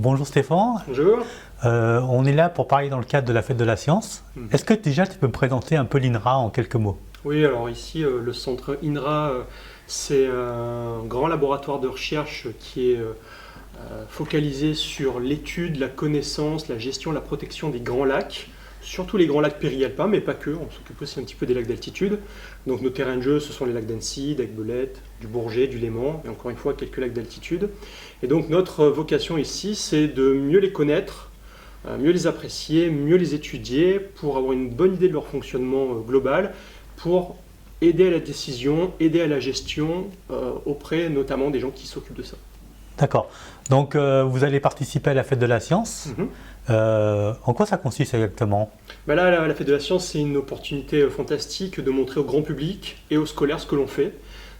Bonjour Stéphane. Bonjour. On est là pour parler dans le cadre de la fête de la science. Est-ce que déjà tu peux me présenter un peu l'INRA en quelques mots? Oui, alors ici, le centre INRA, c'est un grand laboratoire de recherche qui est focalisé sur l'étude, la connaissance, la gestion, la protection des grands lacs, surtout les grands lacs périalpins, mais pas que, on s'occupe aussi un petit peu des lacs d'altitude. Donc nos terrains de jeu, ce sont les lacs d'Annecy, d'Aiguebelette, du Bourget, du Léman, et encore une fois quelques lacs d'altitude. Et donc notre vocation ici, c'est de mieux les connaître, mieux les apprécier, mieux les étudier, pour avoir une bonne idée de leur fonctionnement global, pour aider à la décision, aider à la gestion auprès notamment des gens qui s'occupent de ça. D'accord. Donc vous allez participer à la fête de la science. En quoi ça consiste exactement? Ben là, la fête de la science, c'est une opportunité fantastique de montrer au grand public et aux scolaires ce que l'on fait.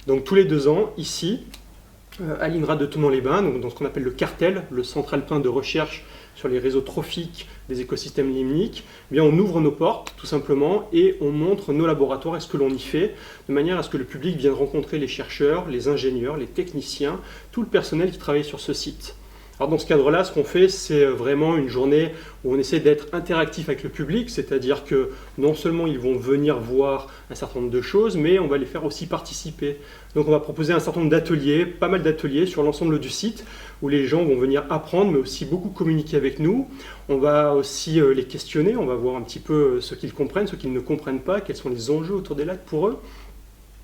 Donc tous les 2 ans, ici, à l'INRA de Thonon-les-Bains, donc dans ce qu'on appelle le CARTEL, le Centre alpin de recherche sur les réseaux trophiques des écosystèmes limniques, eh bien on ouvre nos portes tout simplement et on montre nos laboratoires et ce que l'on y fait, de manière à ce que le public vienne rencontrer les chercheurs, les ingénieurs, les techniciens, tout le personnel qui travaille sur ce site. Alors dans ce cadre-là, ce qu'on fait, c'est vraiment une journée où on essaie d'être interactif avec le public, c'est-à-dire que non seulement ils vont venir voir un certain nombre de choses, mais on va les faire aussi participer. Donc on va proposer un certain nombre d'ateliers, pas mal d'ateliers sur l'ensemble du site, où les gens vont venir apprendre, mais aussi beaucoup communiquer avec nous. On va aussi les questionner, on va voir un petit peu ce qu'ils comprennent, ce qu'ils ne comprennent pas, quels sont les enjeux autour des lacs pour eux.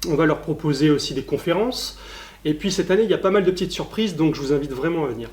On va leur proposer aussi des conférences. Et puis cette année, il y a pas mal de petites surprises, donc je vous invite vraiment à venir.